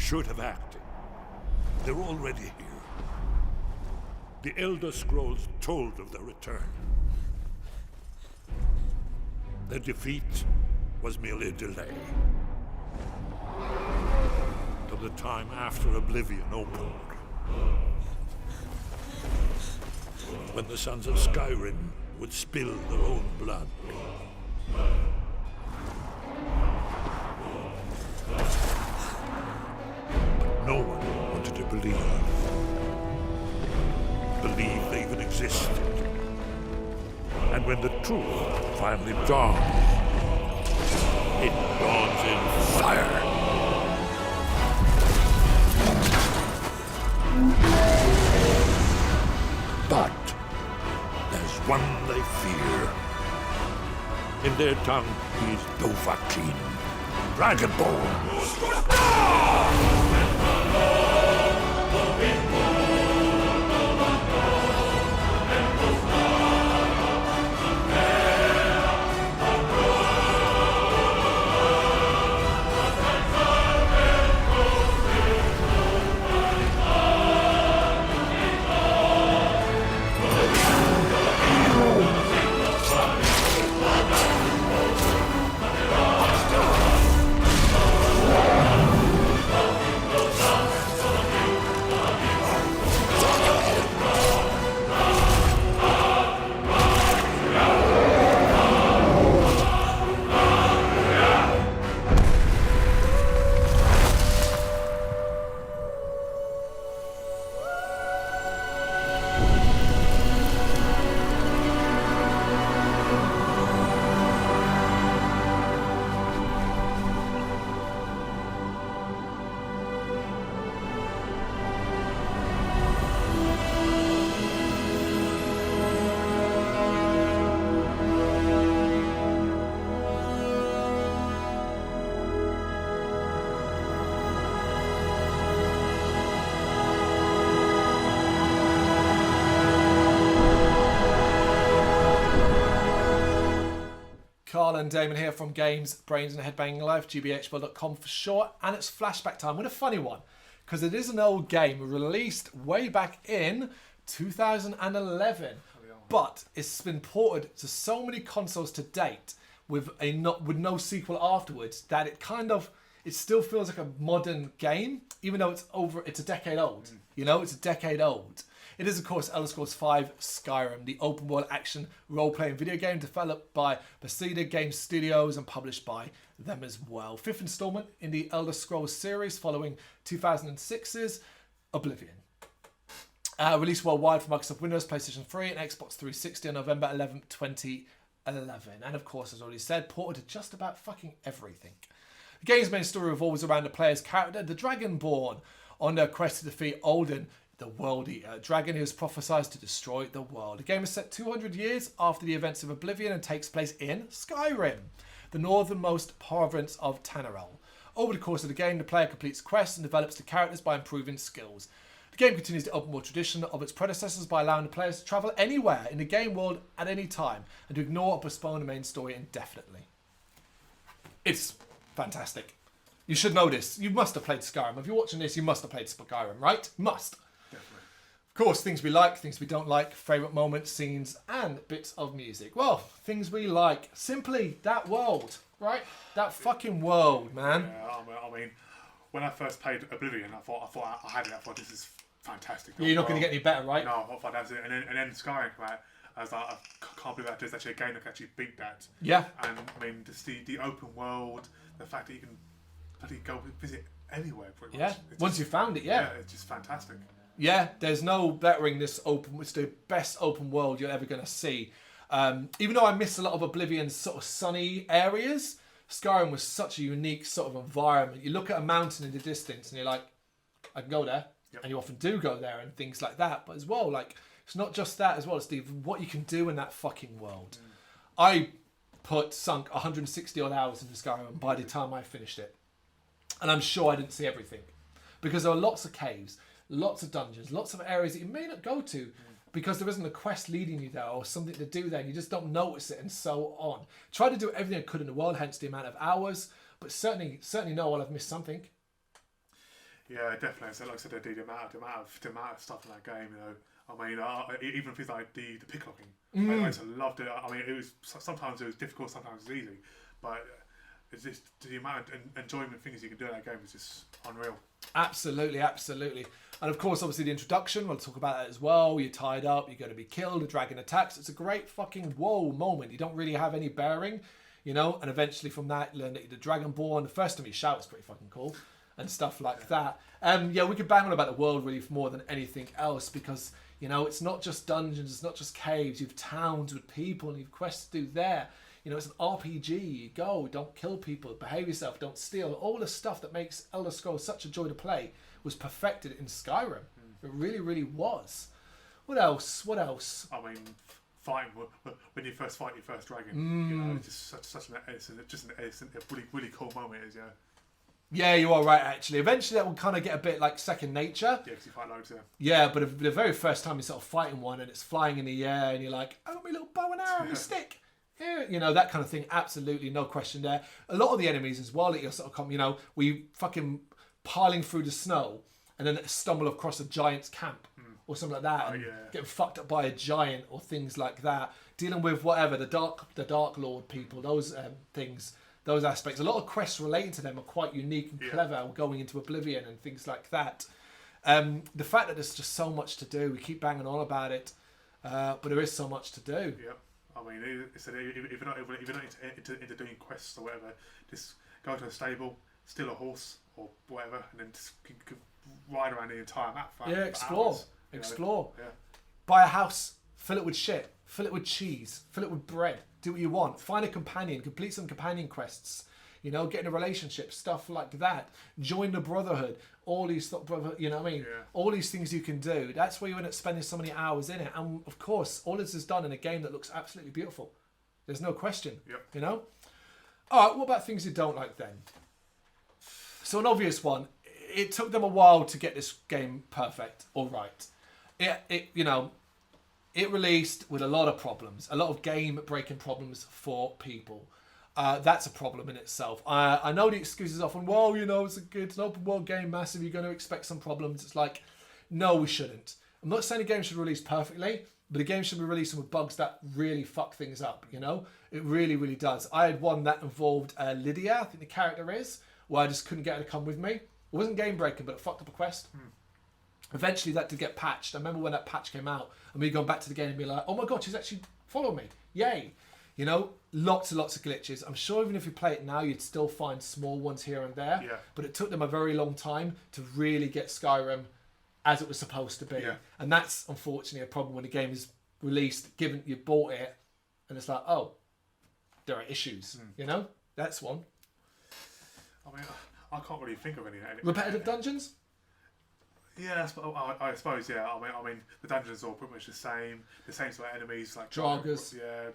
should have acted. They're already here. The Elder Scrolls told of their return. Their defeat was merely a delay. Till the time after Oblivion opened. When the sons of Skyrim would spill their own blood. But no one wanted to believe they even existed. And when the truth finally dawns, it dawns in fire. But there's one they fear. In their tongue, he's Dovahkiin, Dragonborn. Carl and Damon here from Games, Brains and Headbanging Life, gbhbl.com for short, and it's flashback time with a funny one, because it is an old game released way back in 2011, but it's been ported to so many consoles to date with no sequel afterwards that it still feels like a modern game, even though it's a decade old. You know, it's a decade old. It is, of course, Elder Scrolls V Skyrim, the open-world action role-playing video game developed by Bethesda Game Studios and published by them as well. Fifth installment in the Elder Scrolls series following 2006's Oblivion. Released worldwide for Microsoft Windows, PlayStation 3 and Xbox 360 on November 11th, 2011. And of course, as already said, ported to just about fucking everything. The game's main story revolves around the player's character, the Dragonborn, on their quest to defeat Odin, the World Eater, a dragon who is prophesied to destroy the world. The game is set 200 years after the events of Oblivion and takes place in Skyrim, the northernmost province of Tanarel. Over the course of the game, the player completes quests and develops the characters by improving skills. The game continues the open world tradition of its predecessors by allowing the players to travel anywhere in the game world at any time and to ignore or postpone the main story indefinitely. It's fantastic. You should know this. You must have played Skyrim. If you're watching this, you must have played Skyrim, right? Must. Of course, things we like, things we don't like, favourite moments, scenes, and bits of music. Well, things we like. Simply that world, right? That fucking world, man. Yeah, I mean, when I first played Oblivion, I thought I had it. I thought this is fantastic. Yeah, you're not going to get any better, right? No, I thought that was it. And then Skyrim, right? I was like, I can't believe that there's actually a game that can actually beat that. Yeah. And I mean, just the open world, the fact that you can bloody go visit anywhere pretty much. Yeah. Once you found it, yeah. It's just fantastic. Yeah, there's no bettering this open. It's the best open world you're ever going to see. Even though I miss a lot of Oblivion's sort of sunny areas, Skyrim was such a unique sort of environment. You look at a mountain in the distance and you're like, I can go there. Yep. And you often do go there and things like that. But as well, like, it's not just that as well, Steve, what you can do in that fucking world. I sunk 160 odd hours into Skyrim by the time I finished it. And I'm sure I didn't see everything. Because there are lots of caves, lots of dungeons, lots of areas that you may not go to because there isn't a quest leading you there or something to do there and you just don't notice it and so on. Try to do everything I could in the world, hence the amount of hours, but certainly know I'll have missed something. Yeah, definitely. So like I said, the amount of stuff in that game, you know. I mean, even things like the picklocking, I just loved it. I mean, it was sometimes it was difficult, sometimes it was easy, but it's just the amount of enjoyment things you can do in that game is just unreal. Absolutely, absolutely. And of course, obviously the introduction, we'll talk about that as well. You're tied up, you're going to be killed, the dragon attacks. It's a great fucking whoa moment. You don't really have any bearing, you know, and eventually from that, learn that the Dragonborn, the first time you shout is pretty fucking cool and stuff like that. Yeah, we could bang on about the world really more than anything else because, you know, it's not just dungeons, it's not just caves. You have towns with people and you have quests to do there. You know, it's an RPG. You go, don't kill people, behave yourself, don't steal. All the stuff that makes Elder Scrolls such a joy to play was perfected in Skyrim. It really, really was. What else? What else? I mean, fighting when you first fight your first dragon, you know, it's just such an a really cool moment. Is Yeah, you are right. Actually, eventually that will kind of get a bit like second nature. Yeah, because you fight loads. Yeah, but the very first time you're sort of fighting one and it's flying in the air and you're like, oh, my little bow and arrow, my stick. Yeah, you know, that kind of thing. Absolutely, no question there. A lot of the enemies as well that you're sort of come, you know, we fucking piling through the snow and then stumble across a giant's camp or something like that, and getting fucked up by a giant or things like that. Dealing with whatever the Dark Lord people, those things, those aspects. A lot of quests relating to them are quite unique and clever, going into Oblivion and things like that. The fact that there's just so much to do, we keep banging on about it, but there is so much to do. Yep. I mean, if you're not into doing quests or whatever, just go to a stable, steal a horse or whatever, and then just ride around the entire map. Yeah, explore. Hours, Explore. Yeah. Buy a house, fill it with shit, fill it with cheese, fill it with bread. Do what you want. Find a companion, complete some companion quests. You know, get in a relationship, stuff like that. Join the brotherhood. All these, you know what I mean? Yeah. All these things you can do. That's where you end up spending so many hours in it. And of course, all this is done in a game that looks absolutely beautiful. There's no question. Yep. You know? All right, what about things you don't like then? So an obvious one. It took them a while to get this game perfect or right. It you know, it released with a lot of problems, a lot of game-breaking problems for people. That's a problem in itself. I know the excuses often, well, you know, it's an open world game, massive, you're going to expect some problems. It's like, no, we shouldn't. I'm not saying a game should release perfectly, but a game should be releasing with bugs that really fuck things up, you know? It really, really does. I had one that involved Lydia, I think the character is, where I just couldn't get her to come with me. It wasn't game-breaking, but it fucked up a quest. Eventually, that did get patched. I remember when that patch came out, and me going back to the game and be like, oh my god, she's actually followed me. Yay. You know, lots and lots of glitches. I'm sure even if you play it now, you'd still find small ones here and there. Yeah. But it took them a very long time to really get Skyrim as it was supposed to be. Yeah. And that's, unfortunately, a problem when the game is released, given you bought it, and it's like, oh, there are issues. You know? That's one. I mean, I can't really think of any. Repetitive dungeons? Yeah, I suppose. Yeah, I mean, the dungeons are all pretty much the same sort of enemies like Draugrs. Yeah,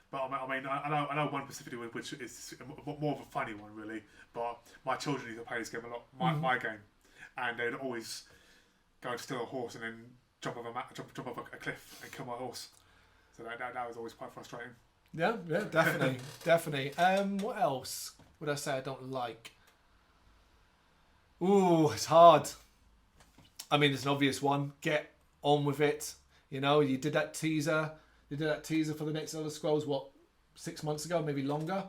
but I mean, I know one specifically which is more of a funny one, really. But my children used to play this game a lot. My game, and they'd always go and steal a horse and then jump off a cliff and kill my horse. So that was always quite frustrating. Yeah, definitely, definitely. What else would I say I don't like? Ooh, it's hard. I mean, it's an obvious one. Get on with it. You know, you did that teaser. You did that teaser for the next Elder Scrolls, 6 months ago, maybe longer.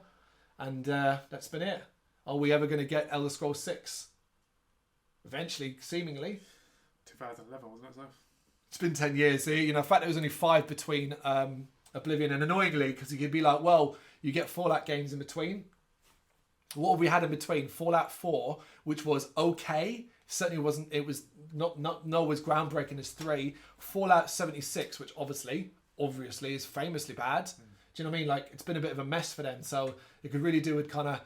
And that's been it. Are we ever going to get Elder Scrolls 6? Eventually, seemingly. 2011, wasn't it, so? It's been 10 years. You know, in fact, there was only 5 between Oblivion. And annoyingly, because you could be like, well, you get Fallout games in between. What have we had in between? Fallout 4, which was okay. Certainly wasn't, it was not as groundbreaking as 3. Fallout 76, which obviously is famously bad. Do you know what I mean? Like, it's been a bit of a mess for them. So it could really do with kind of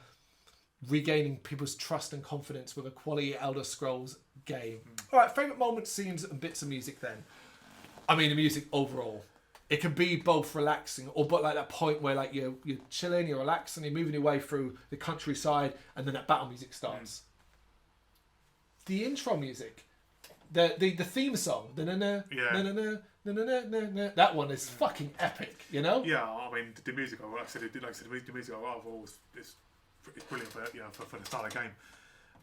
regaining people's trust and confidence with a quality Elder Scrolls game. All right, favourite moments, scenes, and bits of music then. I mean, the music overall. It can be both relaxing or but like that point where like you're chilling, you're relaxing, you're moving your way through the countryside, and then that battle music starts. The intro music, the theme song, that one is fucking epic, you know? Yeah, I mean the music. Like I said, the music I've always it's brilliant for for the style of game.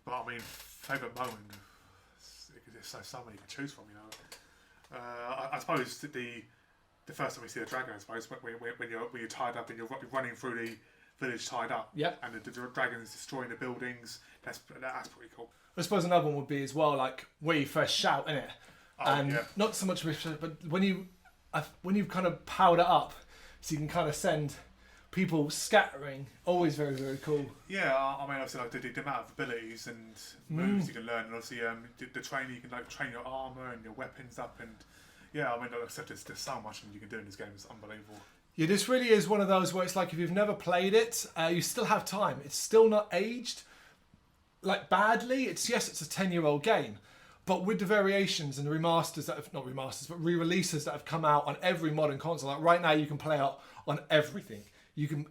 But I mean, favourite moment. There's so many to choose from, you know. I suppose the first time we see the dragon, I suppose, when you're tied up and you're running through the village tied up, Yep. and the dragon is destroying the buildings. That's pretty cool. I suppose another one would be as well, like where you first shout, innit? And not so much, but when you've kind of powered it up, so you can kind of send people scattering. Always very, very cool. Yeah, I mean, obviously, like the amount of abilities and moves you can learn, and obviously the training, you can like train your armor and your weapons up, and yeah, I mean, except there's so much you can do in this game. It's unbelievable. Yeah, this really is one of those where it's like if you've never played it, you still have time. It's still not aged like badly. It's a 10-year-old game, but with the variations and the remasters that have, not remasters, but re-releases that have come out on every modern console. Like right now, you can play it on everything. You can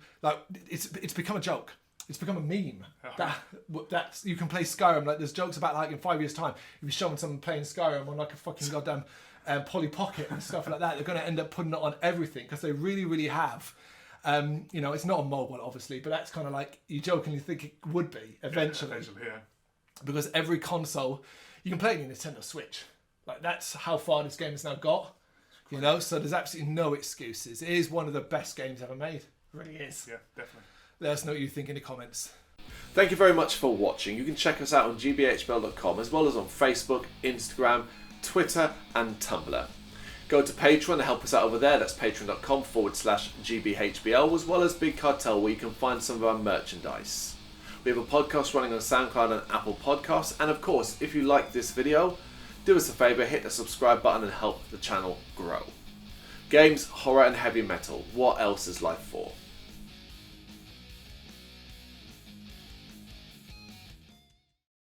it's become a joke. It's become a meme. That's you can play Skyrim. Like there's jokes about like in 5 years' time, if you're showing someone playing Skyrim on like a fucking goddamn Polly Pocket and stuff like that, they're going to end up putting it on everything because they really, really have. You know, it's not on mobile, obviously, but that's kind of like you jokingly think it would be eventually. Yeah. Because every console, you can play it on Nintendo Switch. Like that's how far this game has now got. You know, so there's absolutely no excuses. It is one of the best games ever made. It really is. Yeah, definitely. Let us know what you think in the comments. Thank you very much for watching. You can check us out on gbhbl.com as well as on Facebook, Instagram, Twitter and Tumblr. Go to Patreon to help us out over there. That's patreon.com/gbhbl, as well as Big Cartel, where you can find some of our merchandise. We have a podcast running on SoundCloud and Apple Podcasts, and of course, if you like this video, do us a favour, hit the subscribe button and help the channel grow. Games, horror and heavy metal, what else is life for?